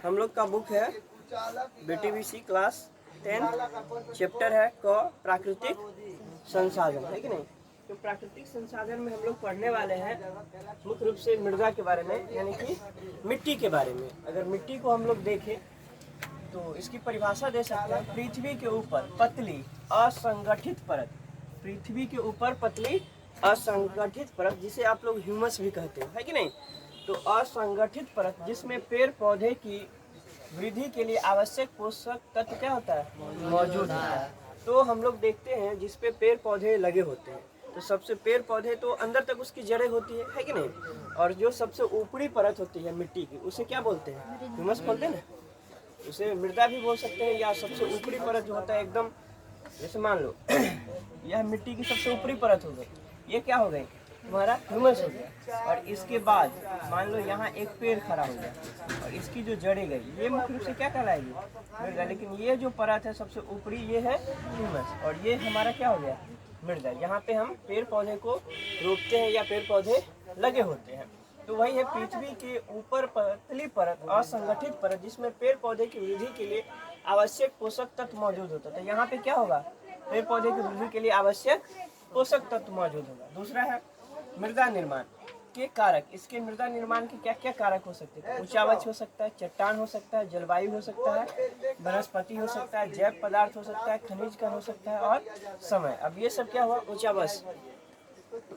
हम लोग का बुक है BTBC क्लास 10 चैप्टर है क प्राकृतिक संसाधन, है कि नहीं। तो प्राकृतिक संसाधन में हम लोग पढ़ने वाले हैं मुख्य रूप से मृदा के बारे में, यानी कि मिट्टी के बारे में। अगर मिट्टी को हम लोग देखें तो इसकी परिभाषा दे सकते हैं, पृथ्वी के ऊपर पतली असंगठित परत, पृथ्वी के ऊपर पतली असंगठित परत जिसे आप लोग ह्यूमस भी कहते हो, है कि नहीं। तो असंगठित परत जिसमें पेड़ पौधे की वृद्धि के लिए आवश्यक पोषक तत्व क्या होता है, मौजूद होता है। तो हम लोग देखते हैं जिस पे पेड़ पौधे लगे होते हैं, तो सबसे पेड़ पौधे तो अंदर तक उसकी जड़ें होती है कि नहीं। और जो सबसे ऊपरी परत होती है मिट्टी की, उसे क्या बोलते हैं, ह्यूमस बोलते हैं ना। उसे मृदा भी बोल सकते हैं, या सबसे ऊपरी परत जो होता है एकदम, जैसे मान लो यह मिट्टी की सबसे ऊपरी परत हो गई, ये क्या हो गई, तुम्हारा ह्यूमस हो गया। और इसके बाद मान लो यहाँ एक पेड़ खड़ा हो गया और इसकी जो जड़ें गई, ये मुख्य रूप से क्या कहलाएगी, मृदा। लेकिन ये जो परत है सबसे ऊपरी, ये है ह्यूमस, और ये हमारा क्या हो गया, मृदा। यहाँ पे हम पेड़ पौधे को रोपते हैं या पेड़ पौधे लगे होते हैं। तो वही है, पृथ्वी के ऊपर पतली परत, असंगठित परत जिसमें पेड़ पौधे की वृद्धि के लिए आवश्यक पोषक तत्व मौजूद होता है। तो यहाँ पे क्या होगा, पेड़ पौधे की वृद्धि के लिए आवश्यक पोषक तत्व मौजूद होगा। दूसरा है मृदा निर्माण के कारक। इसके मृदा निर्माण के क्या क्या कारक हो सकते हैं, उच्चावच हो सकता है, चट्टान हो सकता है, जलवायु हो सकता है, वनस्पति हो सकता है, जैव पदार्थ हो सकता है, खनिज का हो सकता है, और समय। अब ये सब क्या हुआ, उच्चावच।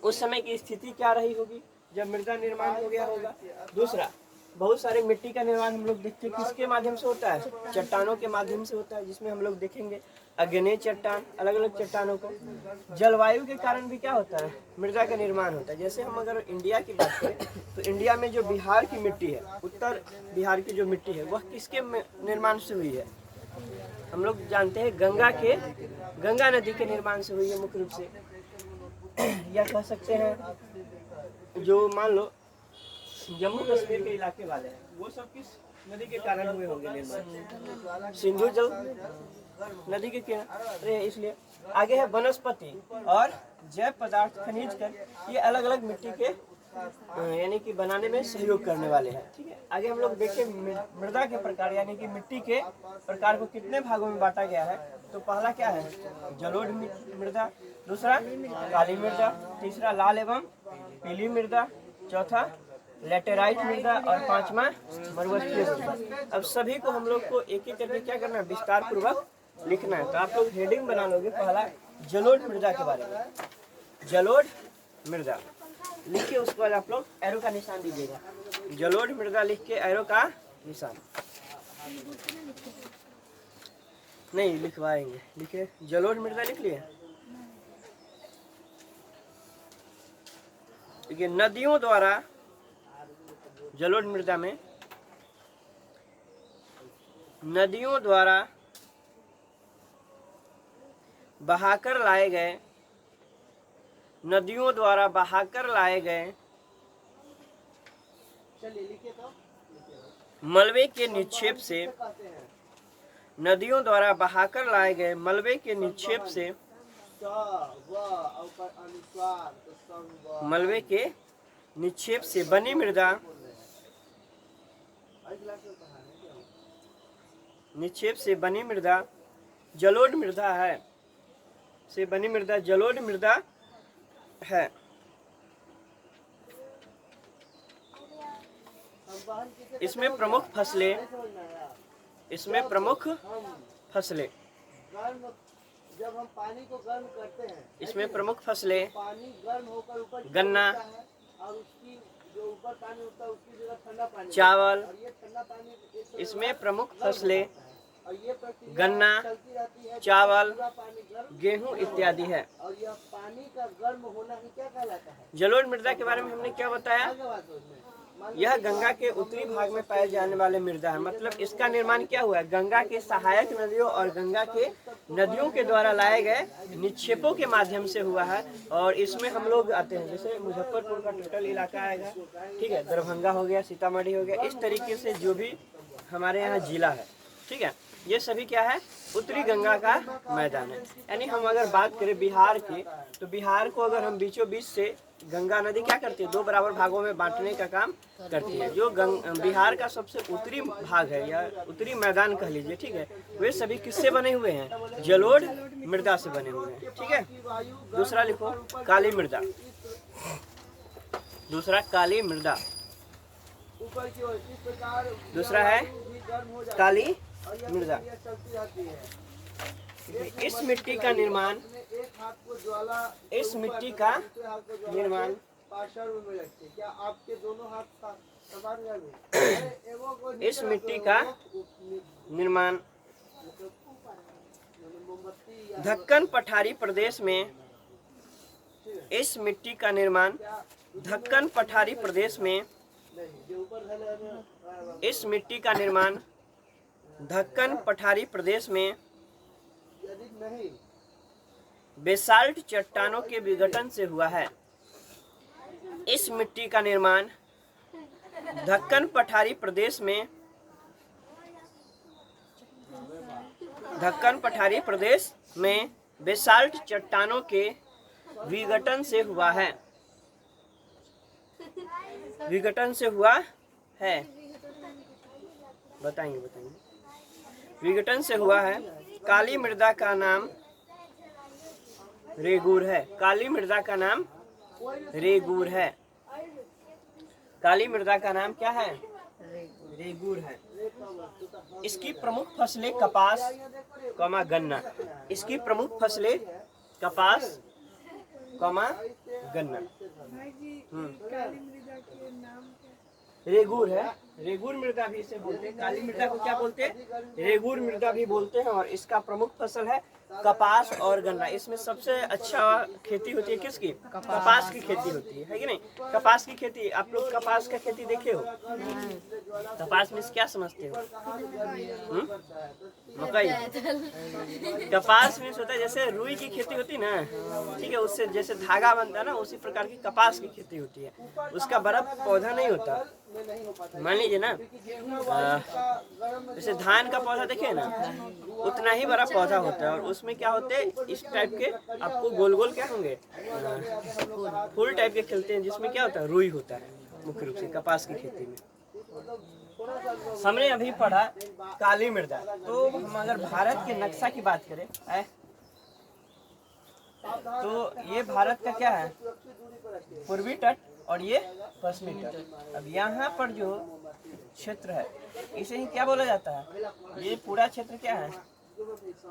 उस समय की स्थिति क्या रही होगी जब मृदा निर्माण हो गया होगा। दूसरा, बहुत सारे मिट्टी का निर्माण हम लोग देखते हैं किसके माध्यम से होता है, चट्टानों के माध्यम से होता है, जिसमें हम लोग देखेंगे अग्नेय चट्टान, अलग अलग चट्टानों को। जलवायु के कारण भी क्या होता है, मृदा का निर्माण होता है। जैसे हम अगर इंडिया की बात करें तो इंडिया में जो बिहार की मिट्टी है, उत्तर बिहार की जो मिट्टी है, वह किसके निर्माण से हुई है, हम लोग जानते हैं गंगा नदी के निर्माण से हुई है मुख्य रूप से। या कह सकते हैं जो मान लो जम्मू कश्मीर के इलाके वाले हैं, वो सब किस नदी के कारण हुए होंगे निर्माण, सिंधु जल नदी के किनारे। इसलिए आगे है वनस्पति और जैव पदार्थ, खनिज कण, ये अलग अलग मिट्टी के यानी कि बनाने में सहयोग करने वाले हैं। ठीक है, आगे हम लोग देखें मृदा के प्रकार, यानी कि मिट्टी के प्रकार को कितने भागों में बांटा गया है। तो पहला क्या है, जलोढ़ मृदा, दूसरा काली मृदा, तीसरा लाल एवं पीली मृदा, चौथा लेटेराइट मृदा, और पांचवा मरुस्थलीय मृदा। अब सभी को हम लोग को एक एक करके क्या करना है, विस्तार पूर्वक लिखना है। तो आप लोग हेडिंग बना लोगे, पहला जलोढ़ मृदा के बारे में, जलोढ़ मृदा लिख के उसके बाद आप लोग एरो का निशान दीजिएगा। जलोढ़ मृदा लिख के एरो का निशान नहीं लिखवाएंगे, लिखे जलोढ़ मृदा लिख लिए। देखिए, नदियों द्वारा जलोढ़ मृदा में नदियों द्वारा बहाकर लाए गए, नदियों द्वारा बहाकर लाए गए मलबे के निक्षेप से, नदियों द्वारा बहाकर लाए गए मलबे के निक्षेप से, मलबे के निक्षेप से बनी मृदा, निक्षेप से बनी मृदा जलोढ़ मृदा है, से बनी मृदा जलोढ़ मृदा है। इसमें प्रमुख फसलें, इसमें प्रमुख फसलें, जब हम पानी को गर्म करते हैं, इसमें प्रमुख फसलें पानी गर्म होकर ऊपर गन्ना, और उसकी जो ऊपर पानी होता है उसकी जगह ठंडा पानी, चावल, और ये ठंडा पानी, इसमें प्रमुख फसलें और ये प्रक्रिया गन्ना, चलती रहती है, चावल, पूरा पानी गर्म, गेहूं इत्यादि है। और यह पानी का गर्म होना ही क्या कहलाता है। जलोढ़ मृदा के बारे में हमने क्या बताया, यह गंगा के उत्तरी भाग में पाए जाने वाले मृदा है। मतलब इसका निर्माण क्या हुआ है, गंगा के सहायक नदियों और गंगा के नदियों के द्वारा लाए गए निक्षेपों के माध्यम से हुआ है। और इसमें हम लोग आते हैं, जैसे मुजफ्फरपुर का टोटल इलाका आएगा, ठीक है, दरभंगा हो गया, सीतामढ़ी हो गया, इस तरीके से जो भी हमारे यहाँ जिला है, ठीक है। ये सभी क्या है, उत्तरी गंगा का मैदान है। यानी हम अगर बात करें बिहार की, तो बिहार को अगर हम बीचों बीच से गंगा नदी क्या करती है, 2 बराबर भागों में बांटने का काम करती है। जो बिहार का सबसे उत्तरी भाग है या उत्तरी मैदान कह लीजिए, ठीक है, वे सभी किससे बने हुए हैं, जलोढ़ मृदा से बने हुए हैं। ठीक है, दूसरा लिखो काली मृदा। दूसरा काली मृदा, ऊपर की ओर इस प्रकार दूसरा है गर्म हो जाती काली और यह मृदा। प्रक्रिया चलती रहती है। इस मिट्टी का निर्माण, एक हाथ को ज्वाला इस मिट्टी का दूसरे हाथ को ज्वाला निर्माण, पार्श्व में रखते। क्या आपके दोनों हाथ समान हैं? इस मिट्टी का निर्माण दक्कन पठारी प्रदेश में, इस मिट्टी का निर्माण दक्कन पठारी प्रदेश में, इस मिट्टी का निर्माण दक्कन पठारी प्रदेश में बेसाल्ट चट्टानों के विघटन से हुआ है। इस मिट्टी का निर्माण दक्कन पठारी प्रदेश में, दक्कन पठारी प्रदेश में बेसाल्ट चट्टानों के विघटन से हुआ है। विघटन से हुआ है, बताएंगे बताएंगे। विघटन से हुआ है। काली मृदा का नाम रेगूर है। काली मृदा का नाम रेगूर है। काली मृदा का नाम क्या है, रेगूर है। इसकी प्रमुख फसलें कपास, गन्ना। इसकी प्रमुख फसलें कपास, गन्ना। रेगूर है। रेगूर मृदा भी इसे बोलते हैं। काली मृदा को क्या बोलते हैं, रेगूर मृदा भी बोलते हैं। और इसका प्रमुख फसल है कपास और गन्ना। इसमें सबसे अच्छा खेती होती है किसकी, कपास की खेती होती है कि नहीं। कपास की खेती, आप लोग कपास का खेती देखे हो, कपास में क्या समझते हो, मकई। कपास में होता है जैसे रुई की खेती होती है ना, ठीक है, उससे जैसे धागा बनता है ना, उसी प्रकार की कपास की खेती होती है। उसका बड़ा पौधा नहीं होता। मान लीजिए ना, जैसे धान का पौधा देखे ना, उतना ही बड़ा पौधा होता है। और उसमें क्या होते हैं, इस टाइप के आपको गोल गोल क्या होंगे, फूल टाइप के खिलते हैं, जिसमें क्या होता है, रुई होता है मुख्य रूप से कपास की खेती में। हमने अभी पढ़ा काली मृदा। तो हम अगर भारत के नक्शा की बात करें तो ये भारत का क्या है, पूर्वी तट और ये पश्चिमी तट। अब यहाँ पर जो क्षेत्र है इसे ही क्या बोला जाता है, ये पूरा क्षेत्र क्या है,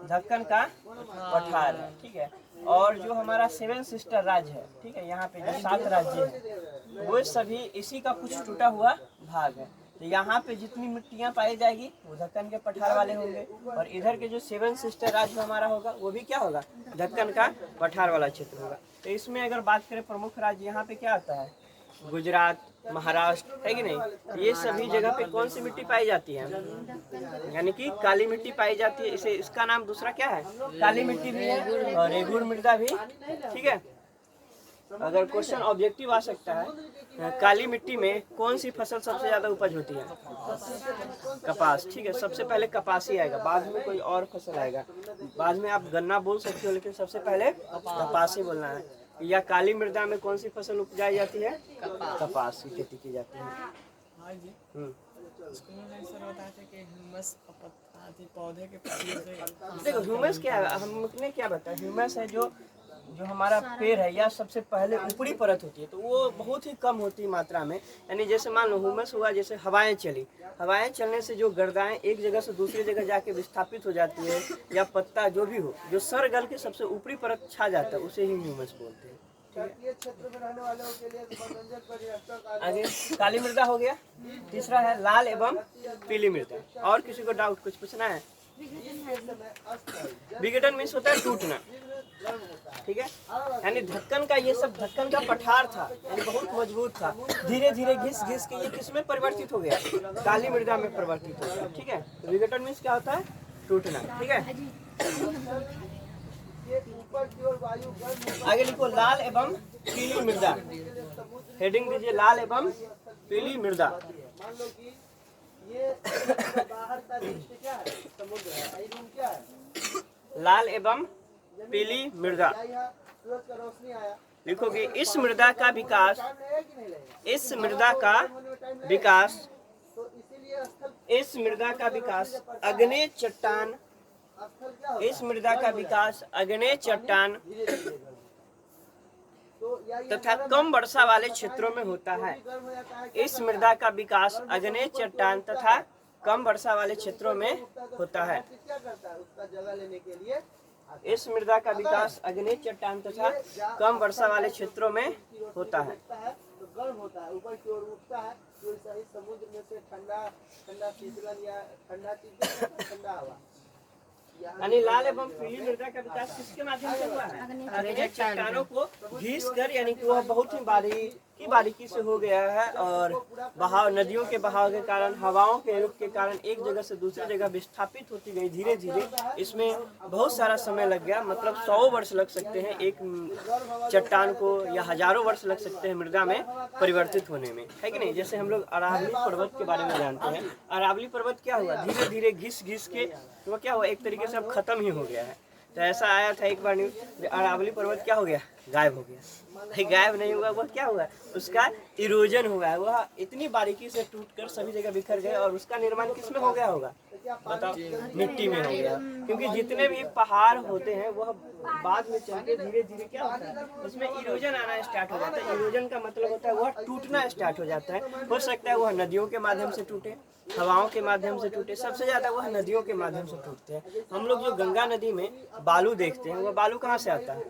दक्कन का पठार है। ठीक है, और जो हमारा 7 सिस्टर राज्य है, ठीक है, यहाँ पे जो 7 राज्य है वो सभी इसी का कुछ टूटा हुआ भाग है। तो यहाँ पे जितनी मिट्टियाँ पाई जाएगी वो दक्कन के पठार वाले होंगे। और इधर के जो 7 सिस्टर राज्य हमारा होगा वो भी क्या होगा, दक्कन का पठार वाला क्षेत्र होगा। तो इसमें अगर बात करें प्रमुख राज्य, यहाँ पे क्या आता है, गुजरात, महाराष्ट्र, है कि नहीं। ये सभी जगह पे कौन सी मिट्टी पाई जाती है, यानी कि काली मिट्टी पाई जाती है। इसे, इसका नाम दूसरा क्या है, काली मिट्टी भी है और रेगूर मृदा भी। ठीक है, अगर क्वेश्चन ऑब्जेक्टिव आ सकता है, काली मिट्टी में कौन सी फसल सबसे ज्यादा उपज होती है, कपास। ठीक है, सबसे पहले कपास ही आएगा, बाद में कोई और फसल आएगा। बाद में आप गन्ना बोल सकते हो, लेकिन सबसे पहले कपास ही बोलना है। या काली मृदा में कौन सी फसल उपजाई जाती है, कपास की खेती की जाती है। देखो ह्यूमस क्या है, हमने क्या बताया, ह्यूमस है जो हमारा पेड़ है या सबसे पहले ऊपरी परत होती है, तो वो बहुत ही कम होती है मात्रा में। यानी जैसे मान लो ह्यूमस हुआ, जैसे हवाएं चली, हवाएं चलने से जो गर्दाएं एक जगह से दूसरी जगह जाके विस्थापित हो जाती है, या पत्ता जो भी हो, जो सर गल के सबसे ऊपरी परत छा जाता है, उसे ही ह्यूमस बोलते हैं। आगे काली मृदा हो गया। तीसरा है लाल एवं पीली मृदा। और किसी को डाउट कुछ पूछना है? विघटन मीन्स होता है टूटना। ठीक है, यानी दक्कन का, ये सब दक्कन का पठार था, यानी बहुत मजबूत था। धीरे धीरे घिस घिस के ये किस में परिवर्तित हो गया, काली मृदा में परिवर्तित हो गया। ठीक है, तो विघटन मीन्स क्या होता है, टूटना। ठीक है, आगे लिखो लाल एवं पीली मृदा। हेडिंग दीजिए लाल एवं पीली मृदा। ये बाहर का दृश्य क्या है? समुद्र है। ये रूम क्या है? लाल एवं पीली मृदा। यहाँ सूरज का रोशनी आया। लिखोगे इस मृदा का विकास, टाइम लगेगा कि नहीं लगेगा? इस मृदा का विकास, तो इसीलिए स्थल इस मृदा का विकास अग्नेय चट्टान, स्थल क्या होता इस मृदा का विकास अग्नेय चट्टान धीरे धीरे गर्म होता है। तो या ये तथा कम वर्षा वाले क्षेत्रों में होता है। गर्म हो जाता है। इस मृदा का विकास अग्नेय चट्टान तथा कम वर्षा वाले क्षेत्रों में होता है। क्या करता है? उसका जगह लेने के लिए इस मृदा का विकास अग्नेय चट्टान तथा कम वर्षा वाले क्षेत्रों में होता है। तो गर्म होता है, ऊपर की ओर उठता है, तो इस समुद्र में से ठंडा ठंडा शीतलन या ठंडा चीज, ठंडा हवा। यानी लाल एवं पीली मृदा का विकास किसके माध्यम से हुआ है? अग्नेय चट्टानों को घिस कर, यानी कि वह बहुत ही बारीकी से हो गया है और बहाव, नदियों के बहाव के कारण, हवाओं के रुख के कारण एक जगह से दूसरी जगह विस्थापित होती गई धीरे धीरे। इसमें बहुत सारा समय लग गया, मतलब 100 वर्ष लग सकते हैं एक चट्टान को, या हजारों वर्ष लग सकते हैं मृदा में परिवर्तित होने में, है कि नहीं? जैसे हम लोग अरावली पर्वत के बारे में जानते हैं। अरावली पर्वत क्या हुआ? धीरे धीरे घिस के वो क्या हुआ, एक तरीके से अब खत्म ही हो गया है। तो ऐसा आया था एक बार न्यूज, अरावली पर्वत क्या हो गया, गायब हो गया। भाई गायब नहीं हुआ, वो क्या हुआ, उसका इरोजन हुआ है। वह इतनी बारीकी से टूटकर सभी जगह बिखर गए और उसका निर्माण किस में हो गया होगा, बताओ? मिट्टी में हो गया। क्योंकि जितने भी पहाड़ होते हैं वह बाद में चलते धीरे धीरे क्या होता है, उसमें इरोजन आना स्टार्ट हो जाता है। इरोजन का मतलब होता है वह टूटना स्टार्ट हो जाता है। हो सकता है वह नदियों के माध्यम से टूटे, हवाओं के माध्यम से टूटे, सबसे ज्यादा वह नदियों के माध्यम से टूटते हैं। हम लोग जो गंगा नदी में बालू देखते हैं, वह बालू कहाँ से आता है?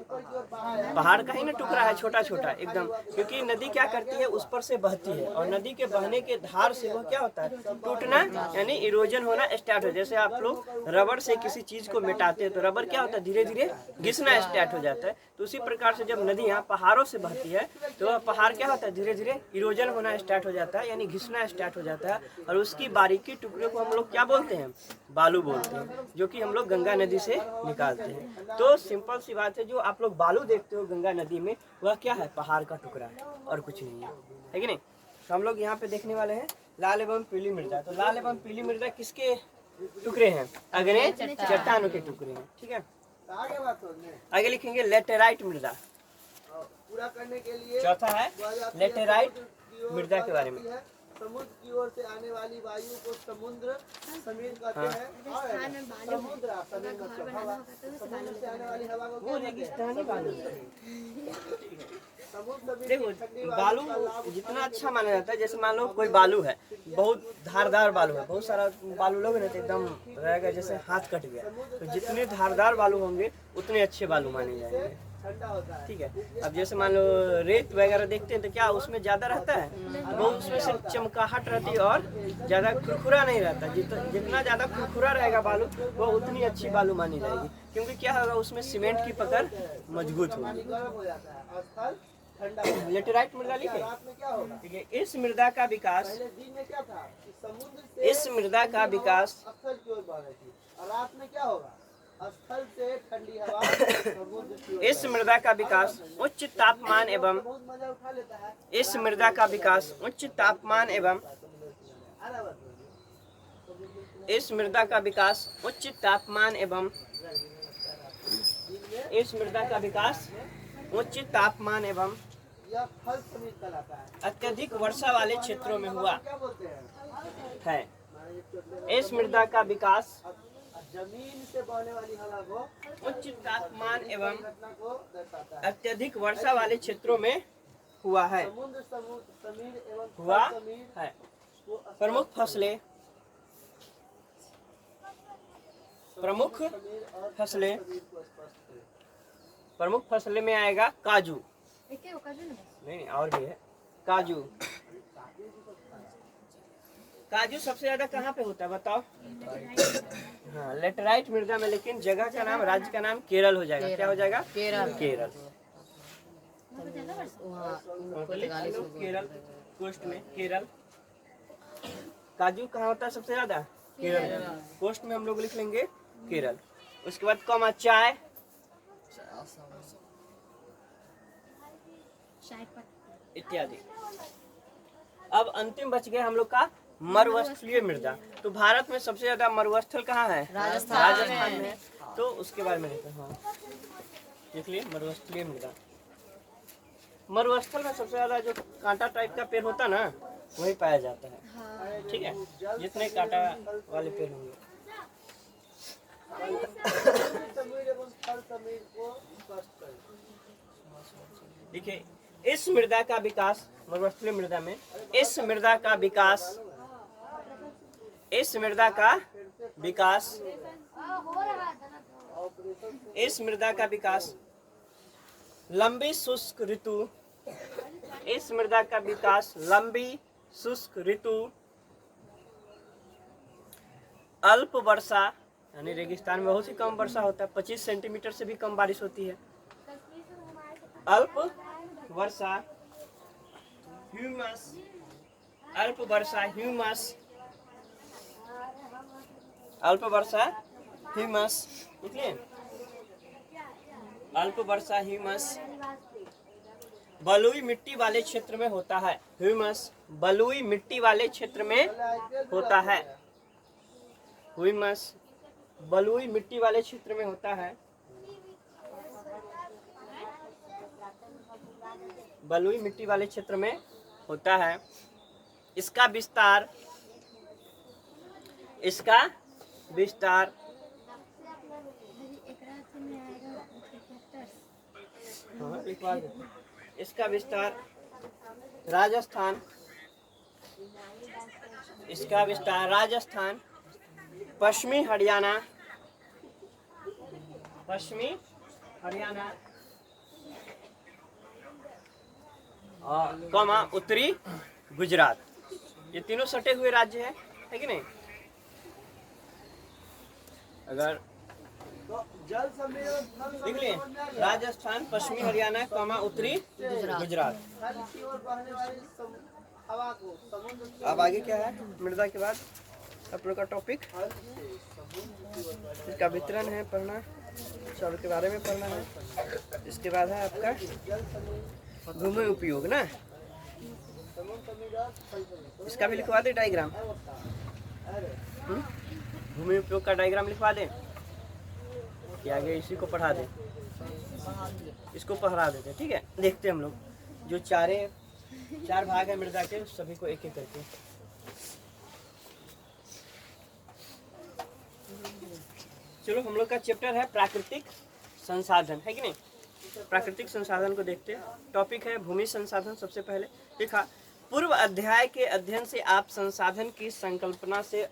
पहाड़ का ही ना टुकड़ा है, छोटा छोटा एकदम। क्योंकि नदी क्या करती है, उस पर से बहती है और नदी के बहने के धार से वह क्या होता है, टूटना यानी इरोजन होना स्टार्ट हो। जैसे आप लोग रबर से किसी चीज को मिटाते हैं तो रबर क्या होता है, धीरे धीरे घिसना स्टार्ट हो जाता है। तो उसी प्रकार से जब नदियाँ पहाड़ों से बहती है तो वह पहाड़ क्या होता है, धीरे धीरे इरोजन होना स्टार्ट हो जाता है, यानी घिसना स्टार्ट हो जाता है। और उसकी बारीकी टुकड़े को हम लोग क्या बोलते हैं, बालू बोलते हैं, जो कि हम लोग गंगा नदी से निकालते हैं। तो सिंपल सी बात है, जो आप लोग बालू देखते हो गंगा नदी में, वह क्या है, पहाड़ का टुकड़ा है और कुछ नहीं है कि नहीं? तो हम लोग यहाँ पे देखने वाले हैं लाल एवं पीली मृदा। तो लाल एवं पीली मृदा किसके टुकड़े हैं? अग्नेय चट्टानों के टुकड़े हैं, ठीक है। आगे लिखेंगे लेटेराइट मृदा। पूरा करने के लिए चौथा है लेटेराइट मृदा के बारे में। समुद्र की ओर से आने वाली वायु को समुद्र समीर कहते हैं। समुद्र समीर मतलब हवा, समुद्र से आने वाली हवा को वो रेगिस्तानी बालू। समुद्र देखो बालू जितना अच्छा माना जाता है, जैसे मान लो कोई बालू है, बहुत धारदार बालू है, बहुत सारा बालू लोगे ना तो एकदम रहेगा जैसे हाथ कट गया। तो जितने धारदार बालू होंगे उतने अच्छे बालू माने जाएंगे, ठंडा होता है। ठीक है। अब जैसे मान लो रेत वगैरह देखते हैं तो क्या उसमें ज्यादा रहता है, बहुत उसमें से चमकाहट रहती है और ज्यादा खुरखुरा नहीं रहता। जितना ज्यादा खुरखुरा रहेगा बालू वो उतनी अच्छी बालू मानी जाएगी, क्योंकि क्या होगा, उसमें सीमेंट की पकड़ मजबूत होगी। गर्म हो जाता है और स्थल ठंडा होता है। लेटेराइट मृदा लिखे, रात में क्या होगा? ठीक है। इस मृदा का विकास, पहले दिन में क्या था कि समुद्र से इस मृदा का विकास स्थल की ओर बह रही थी, और रात में क्या होगा, स्थल से ठंडी हवा समुद्र की ओर। इस मृदा का विकास उच्च तापमान एवं, बहुत मजा उठा लेता है। इस मृदा का विकास उच्च तापमान एवं, इस मृदा का विकास उच्च तापमान एवं, इस मृदा का विकास उच्च तापमान एवं यह फल समीर कहलाता है। अत्यधिक वर्षा वाले क्षेत्रों में हुआ क्या बोलते हैं? है। इस मृदा का विकास जमीन से बहने वाली हवा को उच्च तापमान एवं घटना को दर्शाता है। अत्यधिक वर्षा वाले क्षेत्रों में हुआ है, समुद्र समीर एवं हुआ फल समीर है। को प्रमुख फसलें, प्रमुख समीर और फसलें, समीर को स्पष्ट करें। प्रमुख फसलें में आएगा काजू, नहीं और भी है काजू। काजू सबसे ज्यादा कहाँ पे होता है बताओ? हाँ लेटेराइट मृदा में, लेकिन जगह का नाम, राज्य का नाम केरल हो जाएगा। क्या हो जाएगा? केरल। केरल केरल कोस्ट में केरल। काजू कहाँ होता है सबसे ज्यादा? केरल। कोस्ट में हम लोग लिख लेंगे केरल। उसके बाद कॉमा चाय, इत्यादि। अब अंतिम बच गया हम लोग का मरुस्थलीय मृदा। तो भारत में सबसे ज्यादा मरुस्थल कहाँ है? राजस्थान में। तो उसके बारे में देखते हैं। हाँ देख लिए, मरुस्थलीय मृदा। मरुस्थल में सबसे ज्यादा जो कांटा टाइप का पेड़ होता है ना, वही पाया जाता है। ठीक है, जितने कांटा वाले पेड़ होंगे। देखिए, इस मृदा का विकास, मरुस्थलीय मृदा में इस मृदा का विकास लंबी शुष्क ऋतु, अल्प वर्षा, यानी रेगिस्तान में बहुत ही कम वर्षा होता है, 25 सेंटीमीटर से भी कम बारिश होती है। अल्प वर्षा, ह्यूमस, देखिए, अल्प वर्षा ह्यूमस बलुई मिट्टी वाले क्षेत्र में होता है। ह्यूमस बलुई मिट्टी वाले क्षेत्र में होता है। ह्यूमस बलुई मिट्टी वाले क्षेत्र में होता है। बलुई मिट्टी वाले क्षेत्र में होता है। इसका विस्तार राजस्थान, पश्चिमी हरियाणा, उत्तरी गुजरात, ये तीनों सटे हुए राज्य है कि नहीं? अगर देख लिए, राजस्थान, पश्चिमी हरियाणा, उत्तरी गुजरात। अब आगे क्या है मृदा के बाद आप लोग का टॉपिक? इसका वितरण है पढ़ना, सब के बारे में पढ़ना है। इसके बाद है आपका भूमि उपयोग ना, इसका भी लिखवा दे डायग्राम। भूमि उपयोग का डायग्राम लिखवा दें कि आगे इसी को पढ़ा दें, इसको पढ़ा देते। ठीक है, देखते हम लोग जो चार भाग है मृदा के, सभी को एक एक करके। चलो, हम लोग का चैप्टर है प्राकृतिक संसाधन, है कि नहीं? प्राकृतिक संसाधन को देखते हैं। टॉपिक है भूमि संसाधन। सबसे पहले लिखा, पूर्व अध्याय के अध्ययन से आप संसाधन की संकल्पना से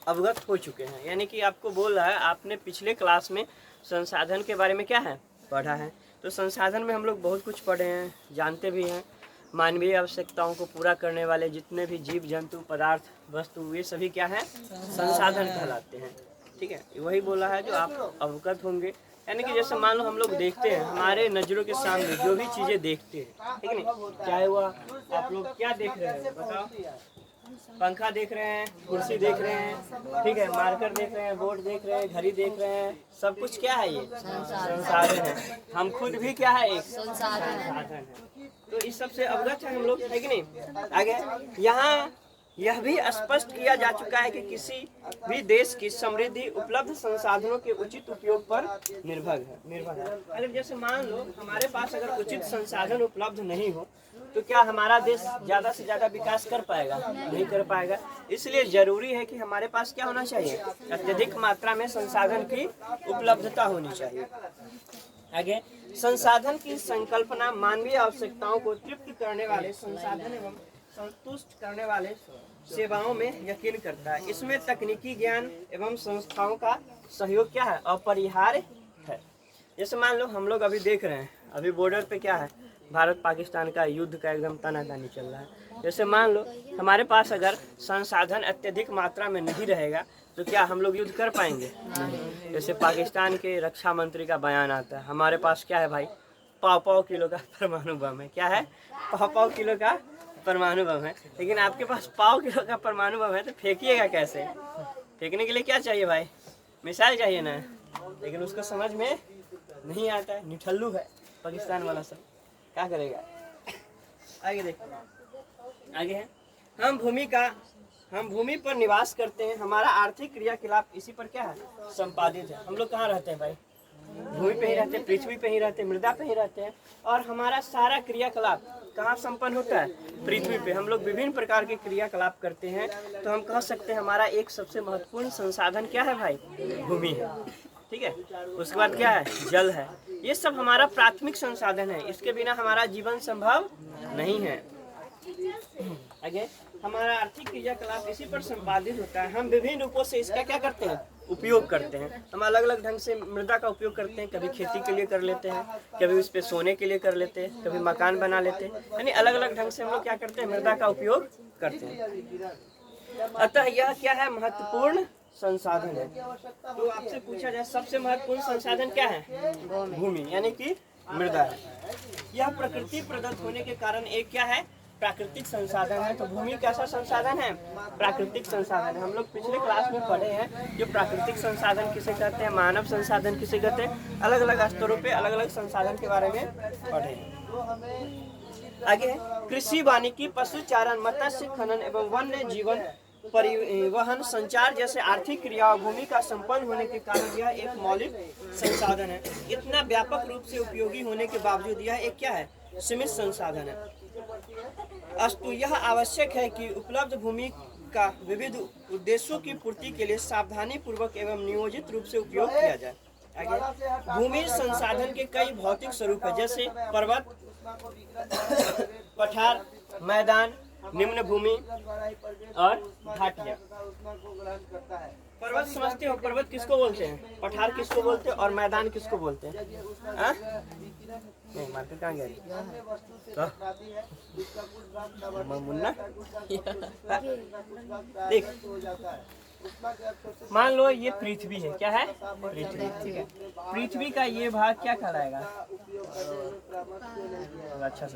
अवगत हो चुके हैं। यानी कि आपको बोल रहा है, आपने पिछले क्लास में संसाधन के बारे में क्या है पढ़ा है। तो संसाधन में हम लोग बहुत कुछ पढ़े हैं, जानते भी हैं। मानवीय आवश्यकताओं को पूरा करने वाले जितने भी जीव जंतु, पदार्थ, वस्तु, ये सभी क्या है? संसाधन कहलाते हैं। ठीक है, वही बोला है जो आप अवगत होंगे। यानी कि जैसे मान लो हम लोग देखते हैं, हमारे नजरों के सामने जो भी चीजें देखते हैं, ठीक है नहीं, चाहे वह आप लोग क्या देख रहे हैं बताओ? पंखा देख रहे हैं, कुर्सी देख रहे हैं, ठीक है, मार्कर देख रहे हैं, बोर्ड देख रहे हैं, घड़ी देख रहे हैं, सब कुछ क्या है? ये संसाधन है। हम खुद भी क्या है? एक संसाधन है। तो इस सब से अवगत है हम लोग, है कि नहीं? आगे यहाँ यह भी स्पष्ट किया जा चुका है कि किसी भी देश की समृद्धि उपलब्ध संसाधनों के उचित उपयोग पर निर्भर है। अगर जैसे मान लो हमारे पास अगर उचित संसाधन उपलब्ध नहीं हो तो क्या हमारा देश ज़्यादा से ज़्यादा विकास कर पाएगा? नहीं कर पाएगा। इसलिए जरूरी है कि हमारे पास क्या होना चाहिए? अत्यधिक मात्रा में संसाधन की उपलब्धता होनी चाहिए। आगे, संसाधन की संकल्पना मानवीय आवश्यकताओं को तृप्त करने वाले संसाधन एवं संतुष्ट करने वाले सेवाओं में यकीन करता है। इसमें तकनीकी ज्ञान एवं संस्थाओं का सहयोग क्या है? अपरिहार्य है। जैसे मान लो हम लोग अभी देख रहे हैं, अभी बॉर्डर पे क्या है? भारत पाकिस्तान का युद्ध का एकदम तनातनी चल रहा है। जैसे मान लो हमारे पास अगर संसाधन अत्यधिक मात्रा में नहीं रहेगा तो क्या हम लोग युद्ध कर पाएंगे? नहीं। जैसे पाकिस्तान के रक्षा मंत्री का बयान आता है, हमारे पास क्या है भाई? 5 किलो का परमाणु बम है। क्या है? 5 किलो का परमाणु बम है। लेकिन आपके पास 5 किलो का परमाणु बम है तो फेंकिएगा कैसे? फेंकने के लिए क्या चाहिए भाई? मिसाइल चाहिए ना। लेकिन उसको समझ में नहीं आता है, निठल्लू है पाकिस्तान वाला सब। क्या करेगा? आगे देखो, आगे है, हम भूमि का हम भूमि पर निवास करते हैं, हमारा आर्थिक क्रियाकलाप इसी पर क्या है, संपादित है। हम लोग कहाँ रहते हैं भाई, भूमि पे ही रहते हैं, पृथ्वी पे ही रहते हैं, मृदा पे ही रहते हैं। और हमारा सारा क्रियाकलाप कहाँ संपन्न होता है, पृथ्वी पे। हम लोग विभिन्न प्रकार के क्रियाकलाप करते हैं, तो हम कह सकते हैं हमारा एक सबसे महत्वपूर्ण संसाधन क्या है भाई, भूमि है। ठीक है, उसके बाद क्या है, जल है। ये सब हमारा प्राथमिक संसाधन है, इसके बिना हमारा जीवन संभव नहीं है। आगे, हमारा आर्थिक क्रियाकलाप इसी पर संपादित होता है। हम विभिन्न रूपों से इसका क्या करते हैं, उपयोग करते हैं। हम अलग अलग ढंग से मृदा का उपयोग करते हैं, कभी खेती के लिए कर लेते हैं, कभी उस पे सोने के लिए कर लेते हैं, कभी मकान बना लेते हैं, यानी अलग अलग ढंग से हम लोग क्या करते हैं, मृदा का उपयोग करते हैं। अतः यह क्या है, महत्वपूर्ण संसाधन है। तो आपसे पूछा जाए सबसे महत्वपूर्ण संसाधन क्या है, भूमि यानी कि मृदा है। यह प्रकृति प्रदत्त होने के कारण एक क्या है, प्राकृतिक संसाधन है। तो भूमि कैसा संसाधन है, प्राकृतिक संसाधन है। हम लोग पिछले क्लास में पढ़े हैं जो प्राकृतिक संसाधन किसे कहते हैं, मानव संसाधन किसे कहते हैं, अलग अलग स्तरों पे अलग अलग संसाधन के बारे में पढ़े हैं। आगे है कृषि, वानिकी, पशु चारण, मत्स्य खनन एवं वन्य जीवन, परिवहन, संचार जैसे आर्थिक क्रियाओं भूमि का संपन्न होने के कारण यह एक मौलिक संसाधन है। इतना व्यापक रूप से उपयोगी होने के बावजूद यह एक क्या है, सीमित संसाधन है। अस्तु यह आवश्यक है कि उपलब्ध भूमि का विविध उद्देश्यों की पूर्ति के लिए सावधानी पूर्वक एवं नियोजित रूप से उपयोग किया जाए। आगे, भूमि संसाधन के कई भौतिक स्वरूप है, जैसे पर्वत, पठार, मैदान, निम्न भूमि और घाटियाँ। पर्वत समझते हो, पर्वत किसको बोलते हैं, पठार किसको बोलते हैं और मैदान किसको बोलते हैं? नहीं, मार्केट कहाँ गया मुन्ना? देख, मान लो ये पृथ्वी है, क्या है, पृथ्वी। ठीक है, पृथ्वी का ये भाग क्या कहलाएगा, अच्छा से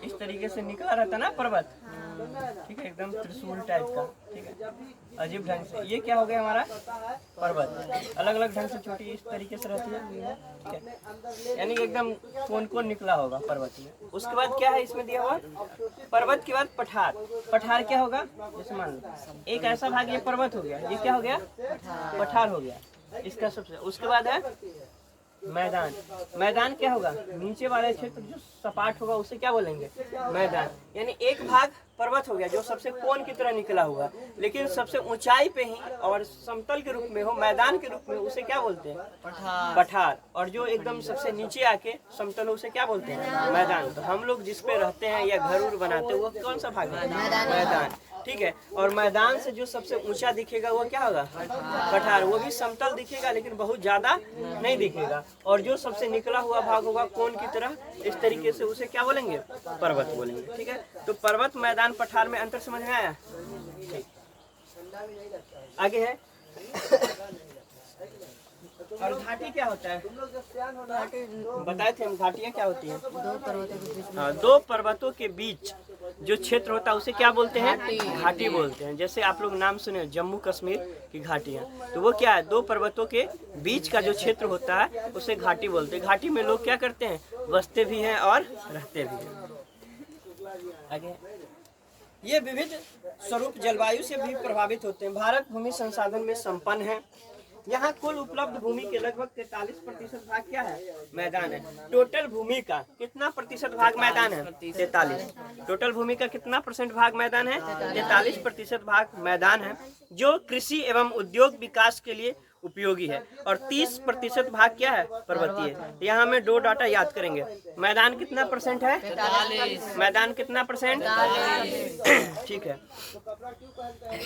इस तरीके से निकला रहता ना पर्वत, ठीक है, एकदम त्रिशूल टाइप का। ठीक है, अजीब ढंग से ये क्या हो गया हमारा पर्वत, अलग अलग ढंग से छोटी इस तरीके से रहती है, ठीक है, यानी एकदम कौन कौन निकला होगा पर्वत में। उसके बाद क्या है इसमें दिया हुआ, पर्वत के बाद पठार। पठार क्या होगा, जैसे मान लो एक ऐसा भाग ये पर्वत हो गया, ये क्या हो गया, पठार हो गया इसका सबसे। उसके बाद है मैदान। मैदान क्या होगा, नीचे वाला क्षेत्र जो सपाट होगा उसे क्या बोलेंगे, मैदान। यानी एक भाग पर्वत हो गया जो सबसे कोन की तरह निकला हुआ, लेकिन सबसे ऊंचाई पे ही और समतल के रूप में हो, मैदान के रूप में, उसे क्या बोलते हैं, पठार। और जो एकदम सबसे नीचे आके समतल हो उसे क्या बोलते हैं, मैदान। तो हम लोग जिस पे रहते हैं या घर उर बनाते हैं वो कौन सा भाग है, मैदान। ठीक है, और मैदान से जो सबसे ऊंचा दिखेगा वो क्या होगा, पठार। वो भी समतल दिखेगा लेकिन बहुत ज्यादा नहीं दिखेगा। और जो सबसे निकला हुआ भाग होगा कोन की तरह इस तरीके से, उसे क्या बोलेंगे, पर्वत बोलेंगे। ठीक है, तो पर्वत, मैदान, पठार में अंतर समझ में आया। आगे है और घाटी क्या होता है, बताए थे हम, घाटियाँ क्या होती हैं, दो पर्वतों के बीच जो क्षेत्र होता है उसे क्या बोलते हैं, घाटी बोलते हैं। जैसे आप लोग नाम सुने जम्मू कश्मीर की घाटियाँ, तो वो क्या है, दो पर्वतों के बीच का जो क्षेत्र होता है उसे घाटी बोलते हैं। घाटी में लोग क्या करते हैं, बसते भी हैं और रहते भी हैं। आगे, ये विविध स्वरूप जलवायु से भी प्रभावित होते हैं। भारत भूमि संसाधन में संपन्न है। यहाँ कुल उपलब्ध भूमि के लगभग 43% भाग क्या है, मैदान है। टोटल भूमि का कितना प्रतिशत भाग मैदान है, 43। टोटल भूमि का कितना परसेंट भाग मैदान है, 43% भाग मैदान है, जो कृषि एवं उद्योग विकास के लिए उपयोगी है। और 30% भाग क्या है, पर्वतीय। यहाँ में दो डाटा याद करेंगे, मैदान कितना परसेंट है, 43। मैदान कितना परसेंट, 43। ठीक है,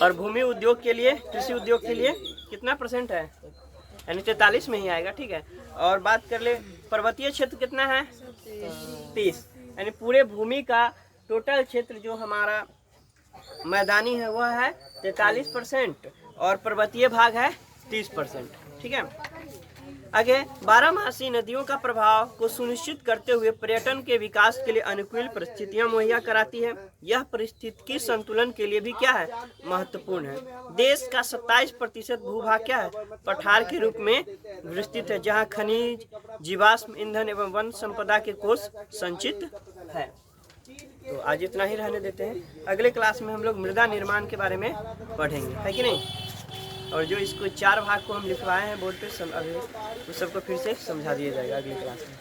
और भूमि उद्योग के लिए, कृषि उद्योग के लिए कितना परसेंट है, यानी 43 में ही आएगा। ठीक है, और बात कर ले पर्वतीय क्षेत्र कितना है, 30। यानी पूरे भूमि का टोटल क्षेत्र जो हमारा मैदानी है वह है 43% और पर्वतीय भाग है 30%। ठीक है, आगे 12मासी नदियों का प्रभाव को सुनिश्चित करते हुए पर्यटन के विकास के लिए अनुकूल परिस्थितियां मुहैया कराती है। यह परिस्थितिकी संतुलन के लिए भी क्या है, महत्वपूर्ण है। देश का 27% भूभाग क्या है, पठार के रूप में विस्तृत है, जहां खनिज, जीवाश्म ईंधन एवं वन संपदा के कोष संचित है। आज इतना ही रहने देते हैं। अगले क्लास में हम लोग मृदा निर्माण के बारे में पढ़ेंगे, है कि नहीं। और जो इसको 4 भाग को हम लिखवाए हैं बोर्ड पे अभी उस सबको फिर से समझा दिया जाएगा अगली क्लास में।